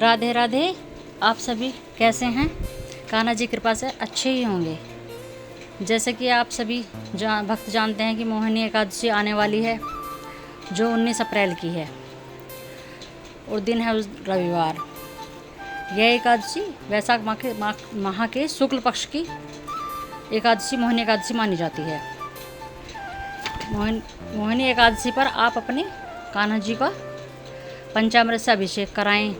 राधे राधे। आप सभी कैसे हैं? कान्हा जी कृपा से अच्छे ही होंगे। जैसे कि आप सभी भक्त जानते हैं कि मोहिनी एकादशी आने वाली है, जो 19 अप्रैल की है और दिन है उस रविवार। यह एकादशी वैशाख माह के शुक्ल पक्ष की एकादशी मोहिनी एकादशी मानी जाती है। मोहिनी एकादशी पर आप अपने कान्हा जी का पंचामृत से अभिषेक कराएं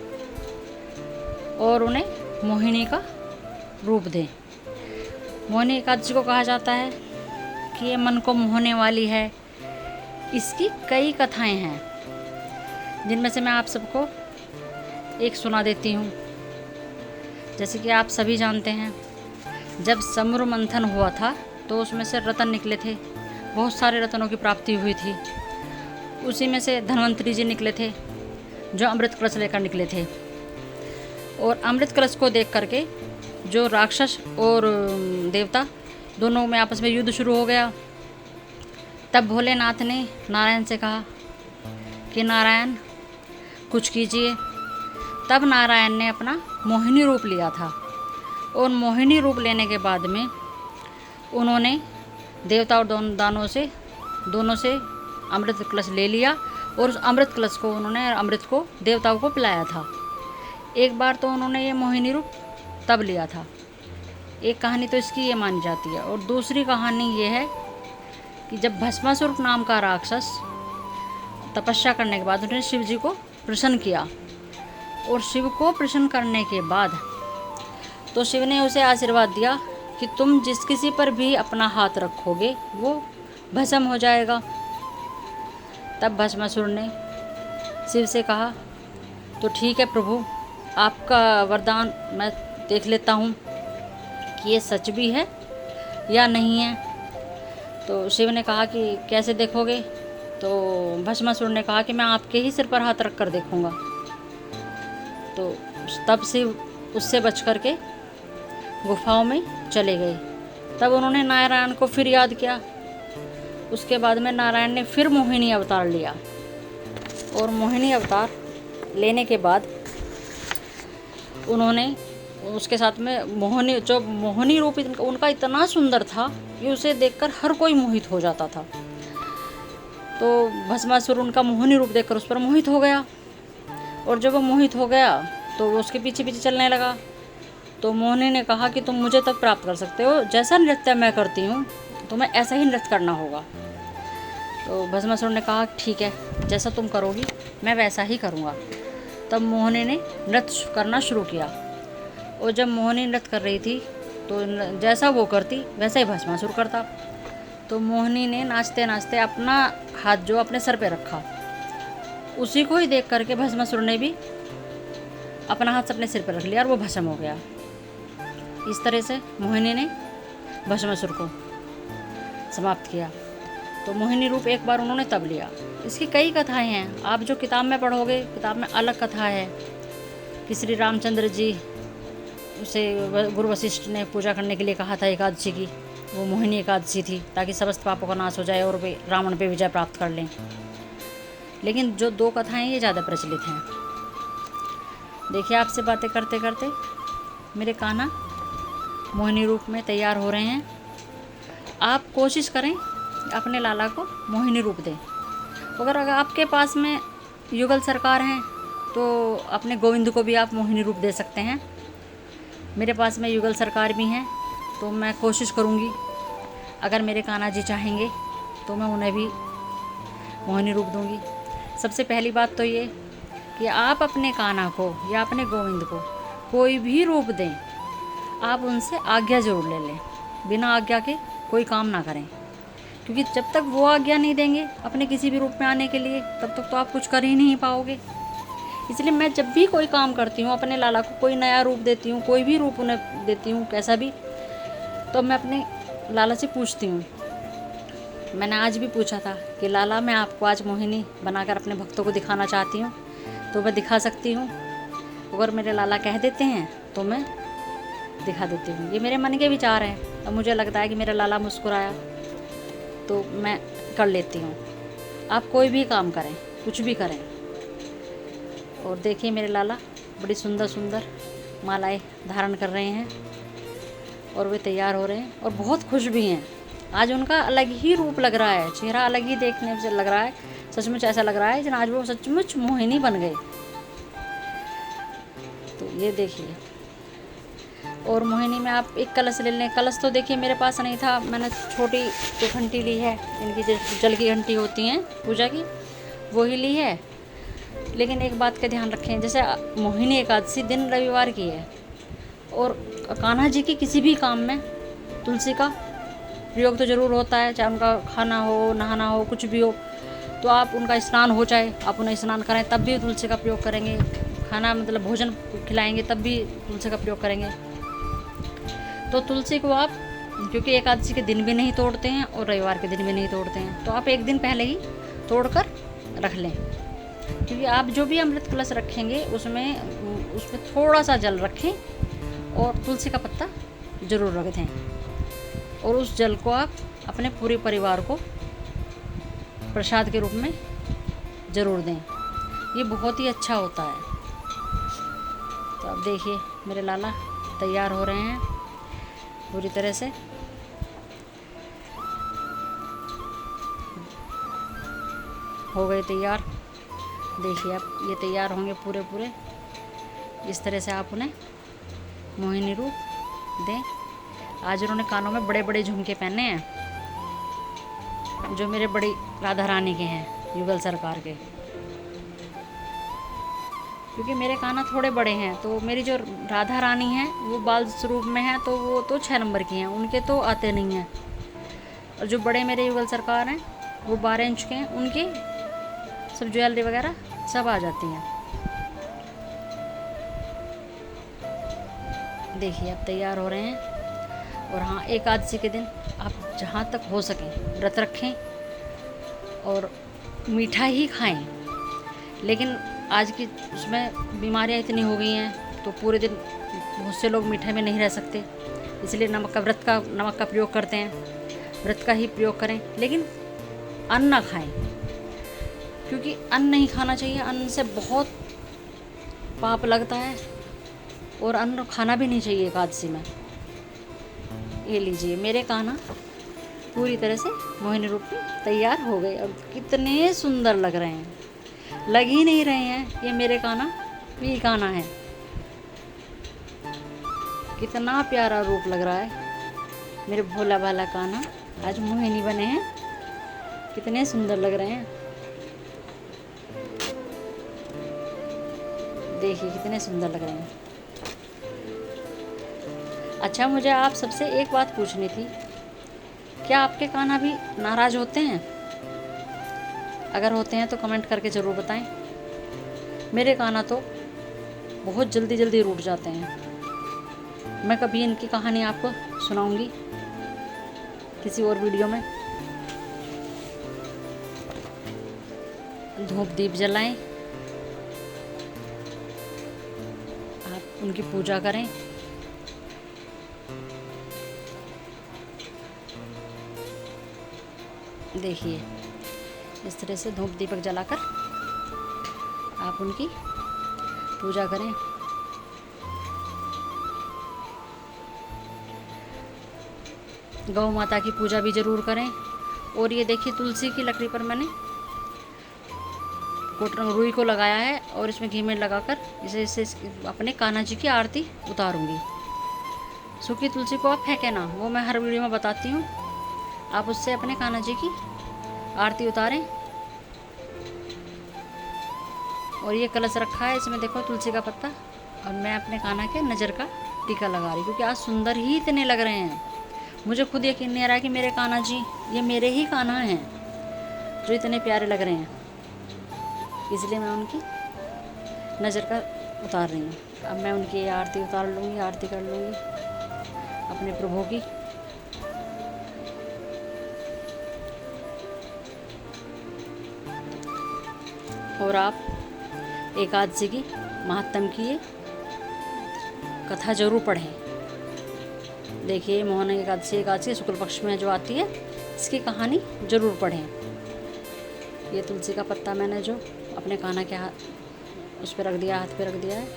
और उन्हें मोहिनी का रूप दें। मोहिनी एकादशी को कहा जाता है कि ये मन को मोहने वाली है। इसकी कई कथाएं हैं, जिनमें से मैं आप सबको एक सुना देती हूँ। जैसे कि आप सभी जानते हैं, जब समुद्र मंथन हुआ था तो उसमें से रत्न निकले थे, बहुत सारे रत्नों की प्राप्ति हुई थी। उसी में से धन्वंतरी जी निकले थे, जो अमृत कलश लेकर निकले थे। और अमृत कलश को देख करके जो राक्षस और देवता दोनों में आपस में युद्ध शुरू हो गया। तब भोलेनाथ ने नारायण से कहा कि नारायण कुछ कीजिए। तब नारायण ने अपना मोहिनी रूप लिया था और मोहिनी रूप लेने के बाद में उन्होंने देवता और दोनों से अमृत कलश ले लिया और उस अमृत कलश को उन्होंने अमृत को देवताओं को पिलाया था। एक बार तो उन्होंने ये मोहिनी रूप तब लिया था। एक कहानी तो इसकी ये मानी जाती है। और दूसरी कहानी ये है कि जब भस्मासुर नाम का राक्षस तपस्या करने के बाद उन्होंने शिव जी को प्रसन्न किया, और शिव को प्रसन्न करने के बाद तो शिव ने उसे आशीर्वाद दिया कि तुम जिस किसी पर भी अपना हाथ रखोगे वो भस्म हो जाएगा। तब भस्मासुर ने शिव से कहा, तो ठीक है प्रभु, आपका वरदान मैं देख लेता हूँ कि ये सच भी है या नहीं है। तो शिव ने कहा कि कैसे देखोगे? तो भस्मासुर ने कहा कि मैं आपके ही सिर पर हाथ रख कर देखूँगा। तो तब शिव उससे बच कर के गुफाओं में चले गए। तब उन्होंने नारायण को फिर याद किया। उसके बाद में नारायण ने फिर मोहिनी अवतार लिया, और मोहिनी अवतार लेने के बाद उन्होंने उसके साथ में मोहिनी रूप उनका इतना सुंदर था कि उसे देखकर हर कोई मोहित हो जाता था। तो भस्मासुर उनका मोहिनी रूप देखकर उस पर मोहित हो गया, और जब वो मोहित हो गया तो वो उसके पीछे पीछे चलने लगा। तो मोहिनी ने कहा कि तुम मुझे तक प्राप्त कर सकते हो, जैसा नृत्य मैं करती हूँ तुम्हें ऐसा ही नृत्य करना होगा। तो भस्मासुर ने कहा ठीक है, जैसा तुम करोगी मैं वैसा ही करूँगा। तब मोहिनी ने नृत्य करना शुरू किया, और जब मोहिनी नृत्य कर रही थी तो जैसा वो करती वैसा ही भस्मासुर करता। तो मोहिनी ने नाचते नाचते अपना हाथ जो अपने सर पे रखा, उसी को ही देख करके भस्मासुर ने भी अपना हाथ अपने सिर पर रख लिया और वो भस्म हो गया। इस तरह से मोहिनी ने भस्मासुर को समाप्त किया। तो मोहिनी रूप एक बार उन्होंने तब लिया। इसकी कई कथाएं हैं, आप जो किताब में पढ़ोगे, किताब में अलग कथा है कि श्री रामचंद्र जी उसे गुरु वशिष्ठ ने पूजा करने के लिए कहा था एकादशी की, वो मोहिनी एकादशी थी ताकि समस्त पापों का नाश हो जाए और वे रावण पे विजय प्राप्त कर लें। लेकिन जो दो कथाएं ये ज़्यादा प्रचलित हैं। देखिए, आपसे बातें करते करते मेरे कान्हा मोहिनी रूप में तैयार हो रहे हैं। आप कोशिश करें अपने लाला को मोहिनी रूप दें। अगर आपके पास में युगल सरकार हैं तो अपने गोविंद को भी आप मोहिनी रूप दे सकते हैं। मेरे पास में युगल सरकार भी हैं, तो मैं कोशिश करूँगी, अगर मेरे कान्हा जी चाहेंगे तो मैं उन्हें भी मोहिनी रूप दूँगी। सबसे पहली बात तो ये कि आप अपने कान्हा को या अपने गोविंद को कोई भी रूप दें, आप उनसे आज्ञा जरूर ले लें। बिना आज्ञा के कोई काम ना करें, क्योंकि जब तक वो आज्ञा नहीं देंगे अपने किसी भी रूप में आने के लिए, तब तक तो आप कुछ कर ही नहीं पाओगे। इसलिए मैं जब भी कोई काम करती हूँ, अपने लाला को कोई नया रूप देती हूँ, कोई भी रूप उन्हें देती हूँ कैसा भी, तो मैं अपने लाला से पूछती हूँ। मैंने आज भी पूछा था कि लाला, मैं आपको आज मोहिनी बनाकर अपने भक्तों को दिखाना चाहती हूँ, तो मैं दिखा सकती हूँ? अगर मेरे लाला कह देते हैं तो मैं दिखा देती हूँ। ये मेरे मन के विचार हैं, और मुझे लगता है कि मेरा लाला मुस्कुराया तो मैं कर लेती हूँ। आप कोई भी काम करें, कुछ भी करें, और देखिए मेरे लाला बड़ी सुंदर सुंदर मालाएं धारण कर रहे हैं और वे तैयार हो रहे हैं और बहुत खुश भी हैं। आज उनका अलग ही रूप लग रहा है, चेहरा अलग ही देखने से लग रहा है, सचमुच ऐसा लग रहा है जन आज वो सचमुच मोहिनी बन गए। तो ये देखिए, और मोहिनी में आप एक कलश ले लें। कलश तो देखिए मेरे पास नहीं था, मैंने छोटी जो घंटी ली है, इनकी जो जल की घंटी होती हैं पूजा की, वो ही ली है। लेकिन एक बात का ध्यान रखें, जैसे मोहिनी एकादशी दिन रविवार की है और कान्हा जी की किसी भी काम में तुलसी का प्रयोग तो ज़रूर होता है, चाहे उनका खाना हो, नहाना हो, कुछ भी हो। तो आप उनका स्नान हो जाए, आप उन्हें स्नान कराएं तब भी तुलसी का प्रयोग करेंगे। खाना मतलब भोजन खिलाएंगे तब भी तुलसी का प्रयोग करेंगे। तो तुलसी को आप, क्योंकि एकादशी के दिन भी नहीं तोड़ते हैं और रविवार के दिन भी नहीं तोड़ते हैं, तो आप एक दिन पहले ही तोड़ कर रख लें। क्योंकि आप जो भी अमृत कलश रखेंगे उसमें थोड़ा सा जल रखें और तुलसी का पत्ता ज़रूर रख दें, और उस जल को आप अपने पूरे परिवार को प्रसाद के रूप में ज़रूर दें। ये बहुत ही अच्छा होता है। तो अब देखिए मेरे लाला तैयार हो रहे हैं पूरी तरह से। हो गए तैयार। देखिए अब ये तैयार होंगे पूरे। इस तरह से आप उन्हें मोहिनी रूप दें। आज उन्होंने कानों में बड़े बड़े झुमके पहने हैं, जो मेरे बड़ी राधा रानी के हैं, युगल सरकार के। क्योंकि मेरे काना थोड़े बड़े हैं, तो मेरी जो राधा रानी हैं वो बाल स्वरूप में है, तो वो तो 6 नंबर की हैं, उनके तो आते नहीं हैं। और जो बड़े मेरे युगल सरकार हैं वो 12 इंच के हैं, उनकी सब ज्वेलरी वगैरह सब आ जाती हैं। देखिए अब तैयार हो रहे हैं। और हाँ, एकादशी के दिन आप जहाँ तक हो सकें व्रत रखें और मीठा ही खाएं। लेकिन आज की उसमें बीमारियाँ इतनी हो गई हैं, तो पूरे दिन बहुत से लोग मीठे में नहीं रह सकते, इसलिए नमक का प्रयोग करते हैं। व्रत का ही प्रयोग करें, लेकिन अन्न ना खाएं, क्योंकि अन्न नहीं खाना चाहिए। अन्न से बहुत पाप लगता है और अन्न खाना भी नहीं चाहिए एकादशी में। ये लीजिए, मेरे कान्हा पूरी तरह से मोहिनी रूप में तैयार हो गए और कितने सुंदर लग रहे हैं। लग ही नहीं रहे हैं ये मेरे कान्हा भी कान्हा है। कितना प्यारा रूप लग रहा है मेरे भोला भाला कान्हा। आज मोहिनी बने हैं, कितने सुंदर लग रहे हैं। देखिए कितने सुंदर लग रहे हैं। अच्छा, मुझे आप सबसे एक बात पूछनी थी, क्या आपके कान्हा भी नाराज़ होते हैं? अगर होते हैं तो कमेंट करके ज़रूर बताएं। मेरे कान्हा तो बहुत जल्दी रूठ जाते हैं। मैं कभी इनकी कहानी आपको सुनाऊंगी किसी और वीडियो में। धूप दीप जलाएं, आप उनकी पूजा करें। देखिए इस तरह से धूप दीपक जलाकर आप उनकी पूजा करें। गौ माता की पूजा भी ज़रूर करें। और ये देखिए तुलसी की लकड़ी पर मैंने रुई को लगाया है और इसमें घी में लगाकर इसे अपने कान्हा जी की आरती उतारूंगी। सूखी तुलसी को आप फेंके ना, वो मैं हर वीडियो में बताती हूँ। आप उससे अपने कान्हा जी की आरती उतारें। और ये कलश रखा है, इसमें देखो तुलसी का पत्ता, और मैं अपने कान्हा के नज़र का टीका लगा रही हूँ, क्योंकि आज सुंदर ही इतने लग रहे हैं। मुझे खुद यकीन नहीं आ रहा कि मेरे कान्हा जी ये मेरे ही कान्हा हैं जो इतने प्यारे लग रहे हैं। इसलिए मैं उनकी नज़र का उतार रही हूँ। अब मैं उनकी आरती उतार लूँगी, आरती कर लूँगी अपने प्रभु की। और आप एकादशी की महात्म की ये कथा जरूर पढ़ें। देखिए मोहन एकादशी शुक्ल पक्ष में जो आती है, इसकी कहानी जरूर पढ़ें। ये तुलसी का पत्ता मैंने जो अपने कान्हा के हाथ उस पर रख दिया, हाथ पे रख दिया है।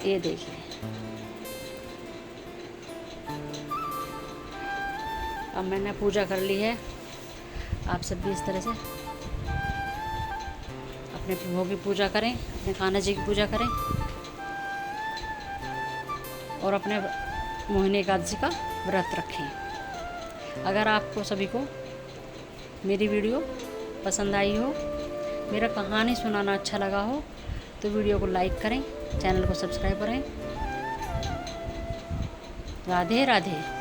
ये देखिए, अब मैंने पूजा कर ली है। आप सब भी इस तरह से अपने प्रभु की पूजा करें, अपने कान्हा जी की पूजा करें और अपने मोहिनी एकादशी का व्रत रखें। अगर आपको सभी को मेरी वीडियो पसंद आई हो, मेरा कहानी सुनाना अच्छा लगा हो, तो वीडियो को लाइक करें, चैनल को सब्सक्राइब करें। राधे राधे।